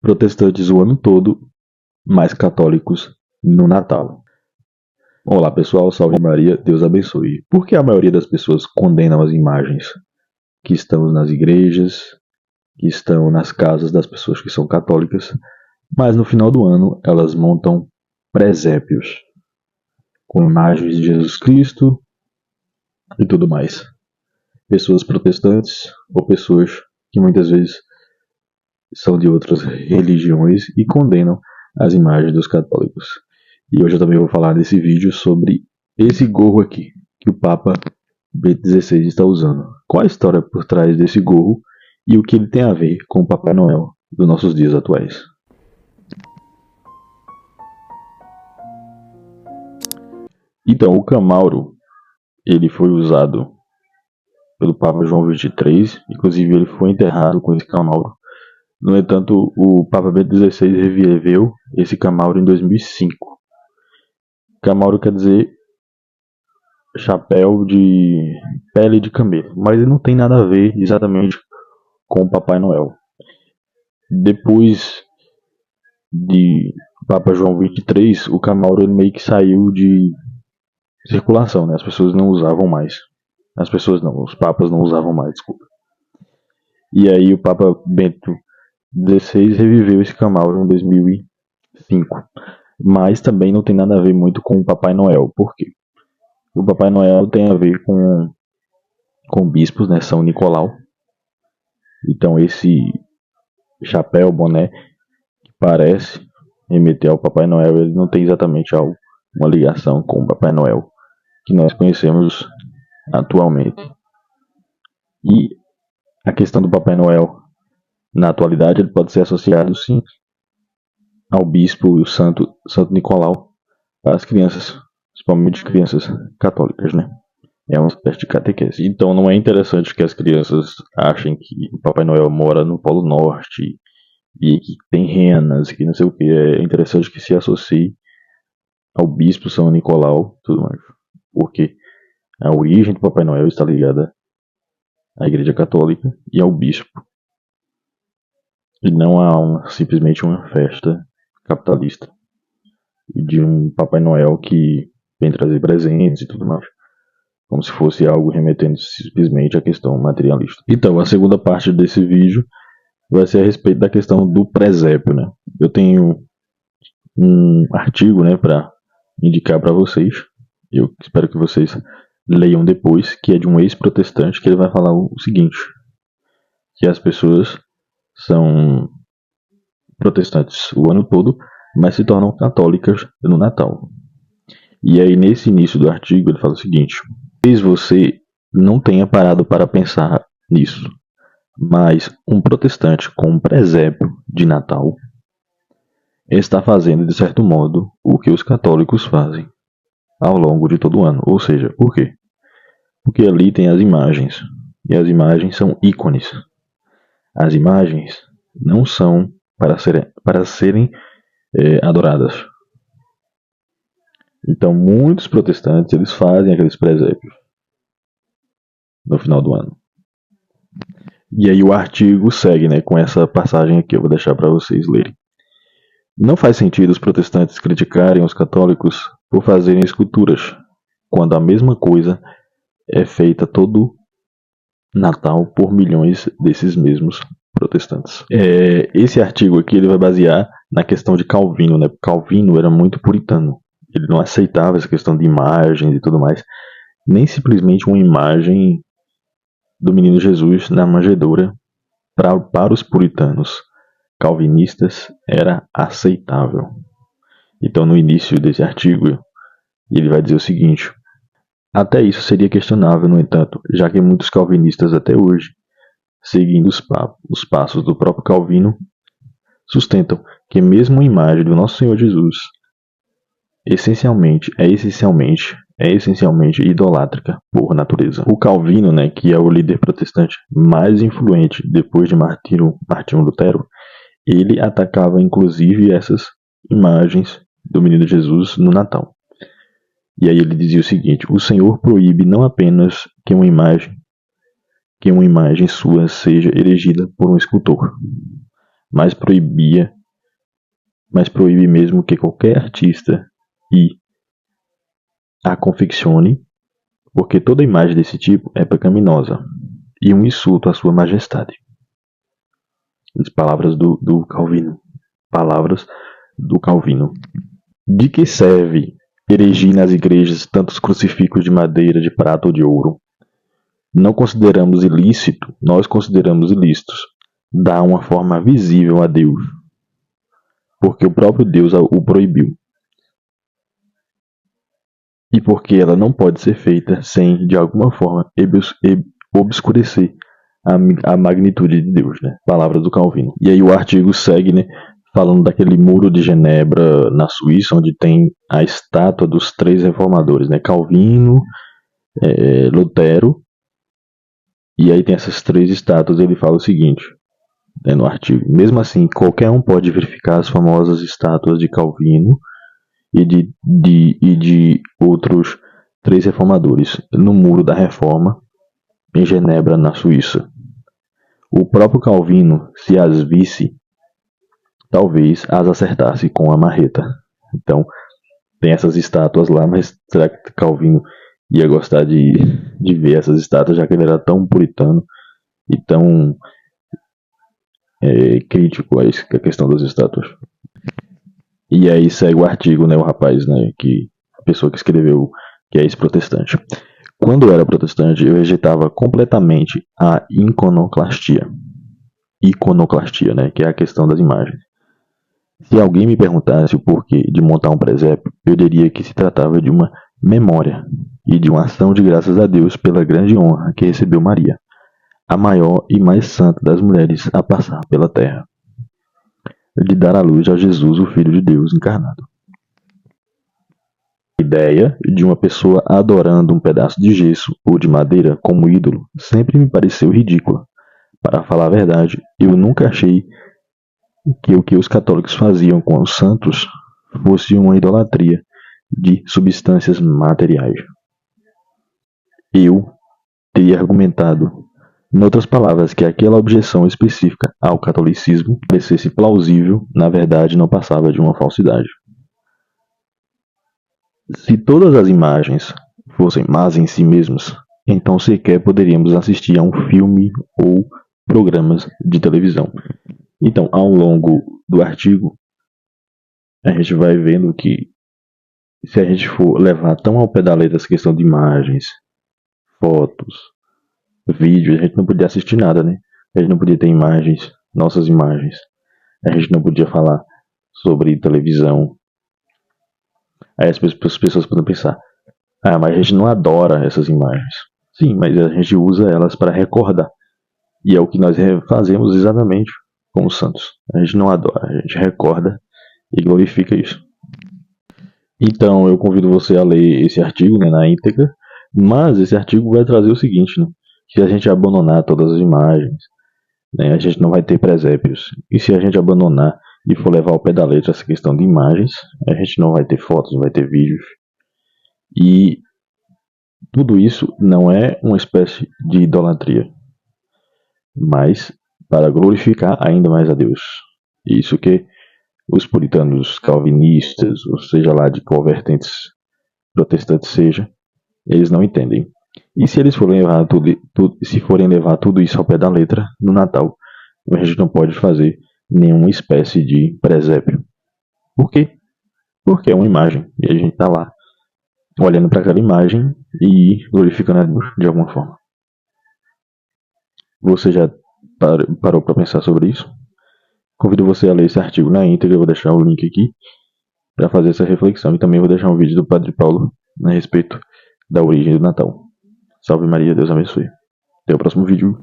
protestantes o ano todo, mas católicos no Natal. Olá pessoal, salve Maria, Deus abençoe. Por que a maioria das pessoas condenam as imagens que estão nas igrejas, que estão nas casas das pessoas que são católicas, mas no final do ano elas montam presépios com imagens de Jesus Cristo e tudo mais? Pessoas protestantes ou pessoas que muitas vezes são de outras religiões e condenam as imagens dos católicos. E hoje eu também vou falar nesse vídeo sobre esse gorro aqui, que o Papa Bento XVI está usando. Qual a história por trás desse gorro e o que ele tem a ver com o Papai Noel dos nossos dias atuais. Então, o camauro, ele foi usado pelo Papa João XXIII, inclusive ele foi enterrado com esse camauro. No entanto, o Papa Bento XVI reviveu esse camauro em 2005. Camauro quer dizer chapéu de pele de camelo, mas ele não tem nada a ver exatamente com o Papai Noel. Depois de Papa João XXIII, o camauro ele meio que saiu de circulação, né? As pessoas não usavam mais. As pessoas não, os papas não usavam mais, desculpa. E aí o Papa Bento XVI reviveu esse camauro em 2005. Mas também não tem nada a ver muito com o Papai Noel. Por quê? O Papai Noel tem a ver com bispos, né? São Nicolau. Então esse chapéu, boné, que parece remeter ao Papai Noel, ele não tem exatamente uma ligação com o Papai Noel que nós conhecemos atualmente. E a questão do Papai Noel, na atualidade, ele pode ser associado, sim, ao bispo e o santo Nicolau para as crianças, principalmente crianças católicas, né? É uma espécie de catequese. Então não é interessante que as crianças achem que o Papai Noel mora no Polo Norte e que tem renas, que não sei o que. É interessante que se associe ao bispo São Nicolau, tudo mais, porque a origem do Papai Noel está ligada à Igreja Católica e ao bispo, e não a simplesmente uma festa capitalista e de um Papai Noel que vem trazer presentes e tudo mais, como se fosse algo remetendo simplesmente à questão materialista. Então, a segunda parte desse vídeo vai ser a respeito da questão do presépio, né? Eu tenho um artigo, né, para indicar para vocês. Eu espero que vocês leiam depois, que é de um ex-protestante, que ele vai falar o seguinte: que as pessoas são protestantes o ano todo, mas se tornam católicas no Natal. E aí, nesse início do artigo, ele fala o seguinte: talvez você não tenha parado para pensar nisso, mas um protestante com um presépio de Natal está fazendo, de certo modo, o que os católicos fazem ao longo de todo o ano. Ou seja, por quê? Porque ali tem as imagens, e as imagens são ícones. As imagens não são para serem adoradas. Então muitos protestantes eles fazem aqueles presépios no final do ano. E aí o artigo segue, né, com essa passagem aqui, eu vou deixar para vocês lerem. Não faz sentido os protestantes criticarem os católicos por fazerem esculturas, quando a mesma coisa é feita todo Natal por milhões desses mesmos protestantes. Esse artigo aqui ele vai basear na questão de Calvino, né? Calvino era muito puritano. Ele não aceitava essa questão de imagens e tudo mais, nem simplesmente uma imagem do menino Jesus na manjedoura para os puritanos calvinistas era aceitável. Então, no início desse artigo, ele vai dizer o seguinte: até isso seria questionável, no entanto, já que muitos calvinistas até hoje, seguindo os passos do próprio Calvino, sustentam que mesmo a imagem do nosso Senhor Jesus é essencialmente idolátrica por natureza. O Calvino, né, que é o líder protestante mais influente depois de Martinho Lutero, ele atacava inclusive essas imagens do menino Jesus no Natal. E aí ele dizia o seguinte: o Senhor proíbe não apenas que uma imagem sua seja erigida por um escultor, mas proibia mas proíbe mesmo que qualquer artista a confeccione, porque toda imagem desse tipo é pecaminosa e um insulto à sua majestade. As palavras do Calvino. Palavras do Calvino. De que serve erigir nas igrejas tantos crucifixos de madeira, de prata ou de ouro? Não consideramos ilícito, nós consideramos ilícitos dar uma forma visível a Deus, porque o próprio Deus o proibiu. E porque ela não pode ser feita sem, de alguma forma, obscurecer a magnitude de Deus, né? Palavras do Calvino. E aí o artigo segue, né, falando daquele muro de Genebra, na Suíça, onde tem a estátua dos 3 reformadores, né? Calvino, Lutero, e aí tem essas 3 estátuas. Ele fala o seguinte, né, no artigo: mesmo assim, qualquer um pode verificar as famosas estátuas de Calvino e de outros 3 reformadores no Muro da Reforma, em Genebra, na Suíça. O próprio Calvino, se as visse, talvez as acertasse com a marreta. Então, tem essas estátuas lá, mas será que Calvino ia gostar de ver essas estátuas, já que ele era tão puritano e tão crítico a questão das estátuas? E aí segue o artigo, né, o rapaz, né, a pessoa que escreveu, que é ex-protestante. Quando eu era protestante, eu rejeitava completamente a iconoclastia. Iconoclastia, né, que é a questão das imagens. Se alguém me perguntasse o porquê de montar um presépio, eu diria que se tratava de uma memória e de uma ação de graças a Deus pela grande honra que recebeu Maria, a maior e mais santa das mulheres a passar pela terra, de dar à luz a Jesus, o Filho de Deus encarnado. A ideia de uma pessoa adorando um pedaço de gesso ou de madeira como ídolo sempre me pareceu ridícula. Para falar a verdade, eu nunca achei que o que os católicos faziam com os santos fosse uma idolatria de substâncias materiais. Eu teria argumentado, em outras palavras, que aquela objeção específica ao catolicismo parecesse plausível, na verdade não passava de uma falsidade. Se todas as imagens fossem más em si mesmas, então sequer poderíamos assistir a um filme ou programas de televisão. Então, ao longo do artigo, a gente vai vendo que se a gente for levar tão ao pé da letra essa questão de imagens, fotos, vídeos, a gente não podia assistir nada, né? A gente não podia ter imagens, nossas imagens. A gente não podia falar sobre televisão. Aí as pessoas podem pensar, mas a gente não adora essas imagens. Sim, mas a gente usa elas para recordar. E é o que nós fazemos exatamente com os santos. A gente não adora, a gente recorda e glorifica isso. Então eu convido você a ler esse artigo, né, na íntegra, mas esse artigo vai trazer o seguinte, né, se a gente abandonar todas as imagens, né, a gente não vai ter presépios. E se a gente abandonar e for levar ao pé da letra essa questão de imagens, a gente não vai ter fotos, não vai ter vídeos. E tudo isso não é uma espécie de idolatria, mas para glorificar ainda mais a Deus. Isso que os puritanos, calvinistas, ou seja lá de qual vertentes protestantes seja, eles não entendem. E se eles forem levar tudo isso ao pé da letra, no Natal, a gente não pode fazer nenhuma espécie de presépio. Por quê? Porque é uma imagem, e a gente está lá olhando para aquela imagem e glorificando a Deus de alguma forma. Você já parou para pensar sobre isso? Convido você a ler esse artigo na íntegra, eu vou deixar o link aqui para fazer essa reflexão, e também vou deixar um vídeo do Padre Paulo a respeito da origem do Natal. Salve Maria, Deus abençoe. Até o próximo vídeo.